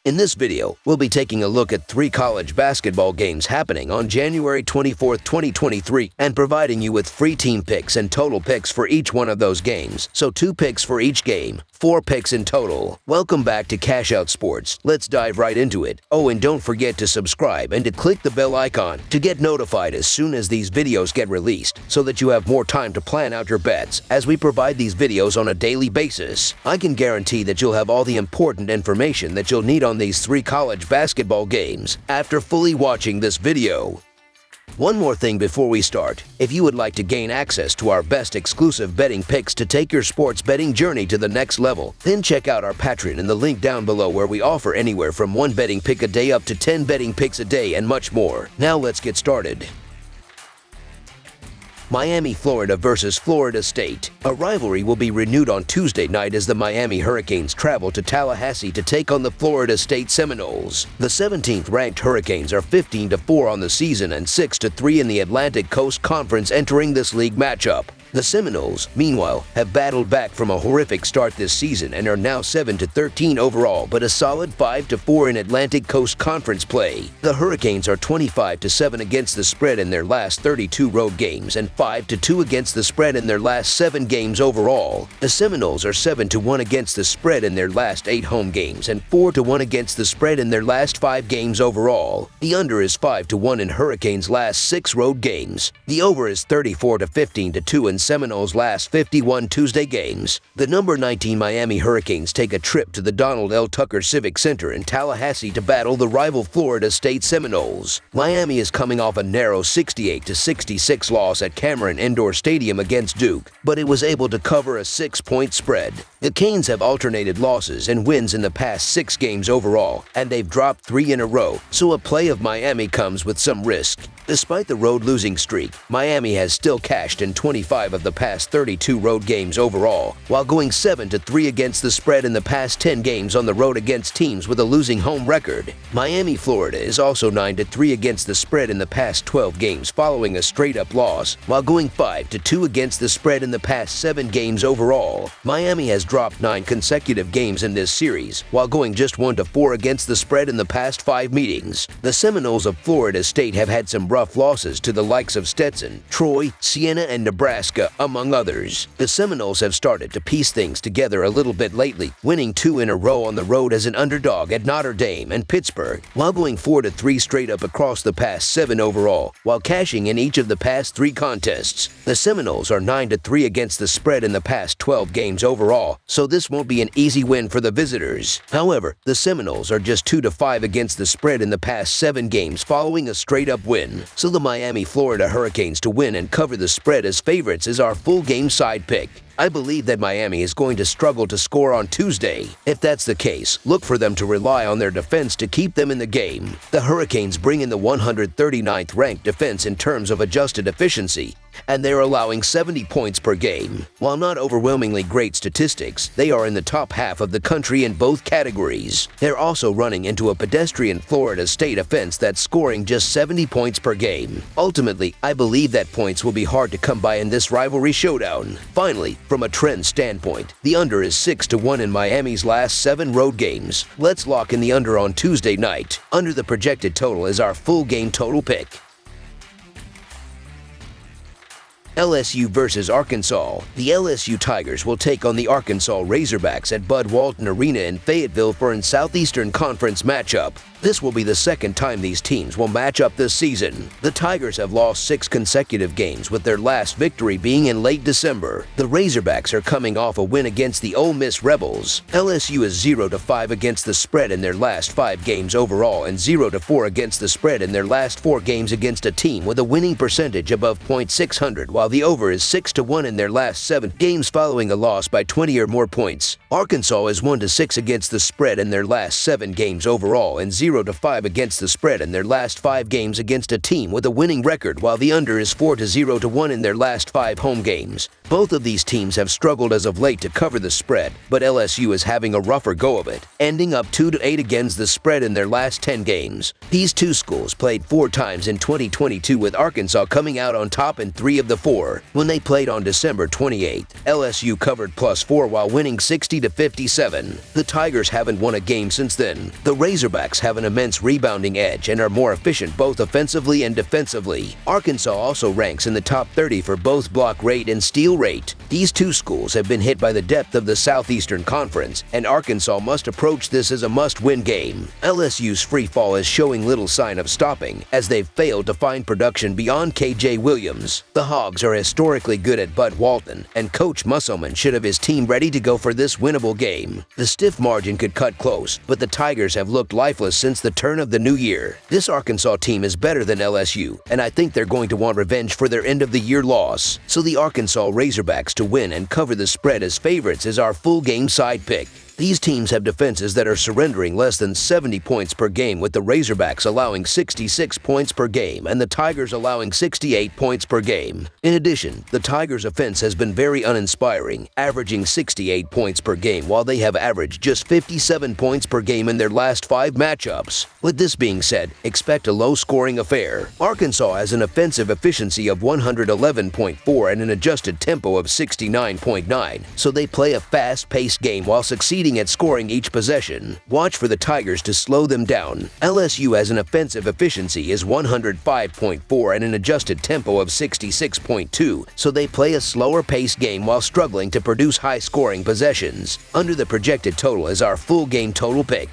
In this video, we'll be taking a look at 3 college basketball games happening on January 24, 2023, and providing you with free team picks and total picks for each one of those games. So 2 picks for each game, 4 picks in total. Welcome back to Cash Out Sports. Let's dive right into it. Oh, and don't forget to subscribe and to click the bell icon to get notified as soon as these videos get released, so that you have more time to plan out your bets as we provide these videos on a daily basis. I can guarantee that you'll have all the important information that you'll need on these 3 college basketball games after fully watching this video. One more thing before we start. If you would like to gain access to our best exclusive betting picks to take your sports betting journey to the next level, then check out our Patreon in the link down below, where we offer anywhere from 1 betting pick a day up to 10 betting picks a day and much more. Now let's get started. Miami, Florida versus Florida State. A rivalry will be renewed on Tuesday night as the Miami Hurricanes travel to Tallahassee to take on the Florida State Seminoles. The 17th-ranked Hurricanes are 15-4 on the season and 6-3 in the Atlantic Coast Conference entering this league matchup. The Seminoles, meanwhile, have battled back from a horrific start this season and are now 7-13 overall, but a solid 5-4 in Atlantic Coast Conference play. The Hurricanes are 25-7 against the spread in their last 32 road games and 5-2 against the spread in their last 7 games overall. The Seminoles are 7-1 against the spread in their last 8 home games and 4-1 against the spread in their last 5 games overall. The under is 5-1 in Hurricanes' last 6 road games. The over is 34-15-2 in Seminoles' last 51 Tuesday games. The number 19 Miami Hurricanes take a trip to the Donald L. Tucker Civic Center in Tallahassee to battle the rival Florida State Seminoles. Miami is coming off a narrow 68-66 loss at Cameron Indoor Stadium against Duke, but it was able to cover a 6-point spread. The Canes have alternated losses and wins in the past 6 games overall, and they've dropped 3 in a row, so a play of Miami comes with some risk. Despite the road losing streak, Miami has still cashed in 25 of the past 32 road games overall, while going 7-3 against the spread in the past 10 games on the road against teams with a losing home record. Miami, Florida is also 9-3 against the spread in the past 12 games following a straight-up loss, while going 5-2 against the spread in the past 7 games overall. Miami has dropped 9 consecutive games in this series, while going just 1-4 against the spread in the past 5 meetings. The Seminoles of Florida State have had some rough losses to the likes of Stetson, Troy, Siena, and Nebraska, among others. The Seminoles have started to piece things together a little bit lately, winning 2 in a row on the road as an underdog at Notre Dame and Pittsburgh, while going 4-3 straight up across the past 7 overall, while cashing in each of the past 3 contests. The Seminoles are 9-3 against the spread in the past 12 games overall, so this won't be an easy win for the visitors. However, the Seminoles are just 2-5 against the spread in the past 7 games following a straight-up win. So the Miami, Florida Hurricanes to win and cover the spread as favorites is our full game side pick. I believe that Miami is going to struggle to score on Tuesday. If that's the case, look for them to rely on their defense to keep them in the game. The Hurricanes bring in the 139th ranked defense in terms of adjusted efficiency, and they're allowing 70 points per game. While not overwhelmingly great statistics, they are in the top half of the country in both categories. They're also running into a pedestrian Florida State offense that's scoring just 70 points per game. Ultimately, I believe that points will be hard to come by in this rivalry showdown. Finally, from a trend standpoint, the under is 6-1 in Miami's last 7 road games. Let's lock in the under on Tuesday night. Under the projected total is our full game total pick. LSU versus Arkansas. The LSU Tigers will take on the Arkansas Razorbacks at Bud Walton Arena in Fayetteville for a Southeastern Conference matchup. This will be the second time these teams will match up this season. The Tigers have lost 6 consecutive games, with their last victory being in late December. The Razorbacks are coming off a win against the Ole Miss Rebels. LSU is 0-5 against the spread in their last 5 games overall and 0-4 against the spread in their last 4 games against a team with a winning percentage above .600, while the over is 6-1 in their last 7 games following a loss by 20 or more points. Arkansas is 1-6 against the spread in their last 7 games overall and 0-5 against the spread in their last 5 games against a team with a winning record, while the under is 4-0-1 in their last 5 home games. Both of these teams have struggled as of late to cover the spread, but LSU is having a rougher go of it, ending up 2-8 against the spread in their last 10 games. These two schools played 4 times in 2022, with Arkansas coming out on top in 3 of the 4. When they played on December 28th, LSU covered +4 while winning 60-57. The Tigers haven't won a game since then. The Razorbacks have an immense rebounding edge and are more efficient both offensively and defensively. Arkansas also ranks in the top 30 for both block rate and steal rate. These two schools have been hit by the depth of the Southeastern Conference, and Arkansas must approach this as a must-win game. LSU's free fall is showing little sign of stopping, as they've failed to find production beyond KJ Williams. The Hogs are historically good at Bud Walton, and Coach Musselman should have his team ready to go for this winnable game. The stiff margin could cut close, but the Tigers have looked lifeless since the turn of the new year. This Arkansas team is better than LSU, and I think they're going to want revenge for their end-of-the-year loss. So the Arkansas Razorbacks to win and cover the spread as favorites is our full game side pick. These teams have defenses that are surrendering less than 70 points per game, with the Razorbacks allowing 66 points per game and the Tigers allowing 68 points per game. In addition, the Tigers' offense has been very uninspiring, averaging 68 points per game while they have averaged just 57 points per game in their last 5 matchups. With this being said, expect a low-scoring affair. Arkansas has an offensive efficiency of 111.4 and an adjusted tempo of 69.9, so they play a fast-paced game while succeeding at scoring each possession. Watch for the Tigers to slow them down. LSU has an offensive efficiency is 105.4 and an adjusted tempo of 66.2, so they play a slower-paced game while struggling to produce high-scoring possessions. Under the projected total is our full game total pick.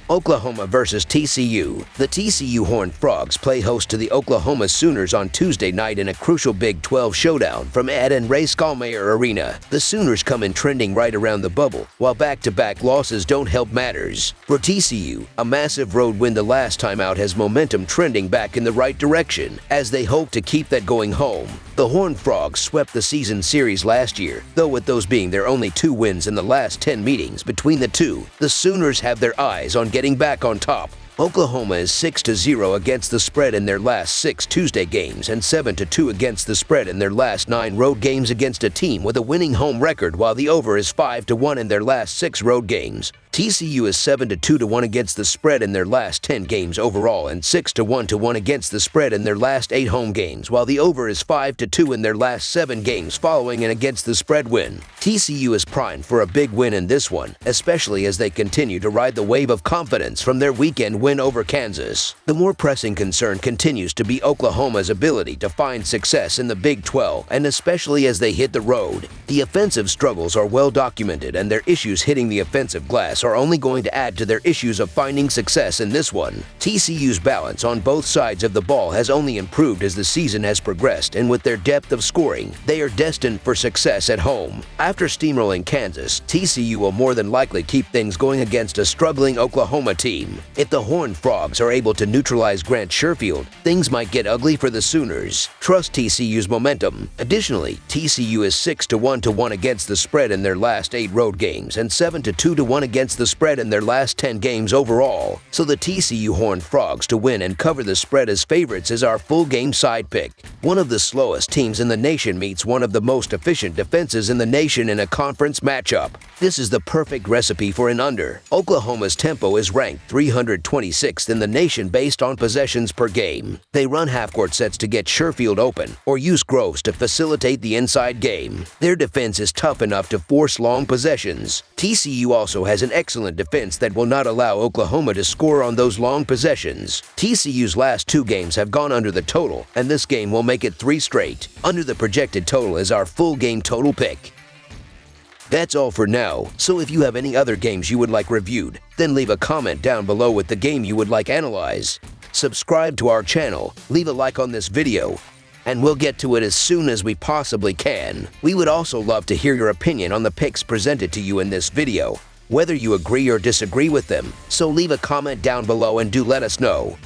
Oklahoma versus TCU. The TCU Horned Frogs play host to the Oklahoma Sooners on Tuesday night in a crucial Big 12 showdown from Ed and Ray Skallmeyer Arena. The Sooners come in trending right around the bubble, while back-to-back losses don't help matters. For TCU, a massive road win the last time out has momentum trending back in the right direction, as they hope to keep that going home. The Horned Frogs swept the season series last year, though with those being their only 2 wins in the last 10 meetings between the two, the Sooners have their eyes on getting back on top. Oklahoma is 6-0 against the spread in their last 6 Tuesday games and 7-2 against the spread in their last 9 road games against a team with a winning home record, while the over is 5-1 in their last 6 road games. TCU is 7-2-1 against the spread in their last 10 games overall and 6-1 against the spread in their last 8 home games, while the over is 5-2 in their last 7 games following an against the spread win. TCU is primed for a big win in this one, especially as they continue to ride the wave of confidence from their weekend win over Kansas. The more pressing concern continues to be Oklahoma's ability to find success in the Big 12, and especially as they hit the road. The offensive struggles are well documented, and their issues hitting the offensive glass are only going to add to their issues of finding success in this one. TCU's balance on both sides of the ball has only improved as the season has progressed, and with their depth of scoring, they are destined for success at home. After steamrolling Kansas, TCU will more than likely keep things going against a struggling Oklahoma team. If the Horned Frogs are able to neutralize Grant Sherfield, things might get ugly for the Sooners. Trust TCU's momentum. Additionally, TCU is 6-1 against the spread in their last 8 road games and 7-2 against the spread in their last 10 games overall, so the TCU Horned Frogs to win and cover the spread as favorites is our full game side pick. One of the slowest teams in the nation meets one of the most efficient defenses in the nation in a conference matchup. This is the perfect recipe for an under. Oklahoma's tempo is ranked 326th in the nation based on possessions per game. They run half-court sets to get Sherfield open or use Groves to facilitate the inside game. Their defense is tough enough to force long possessions. TCU also has an excellent defense that will not allow Oklahoma to score on those long possessions. TCU's last 2 games have gone under the total, and this game will make it 3 straight. Under the projected total is our full game total pick. That's all for now, so if you have any other games you would like reviewed, then leave a comment down below with the game you would like analyzed. Subscribe to our channel, leave a like on this video, and we'll get to it as soon as we possibly can. We would also love to hear your opinion on the picks presented to you in this video, whether you agree or disagree with them, so leave a comment down below and do let us know.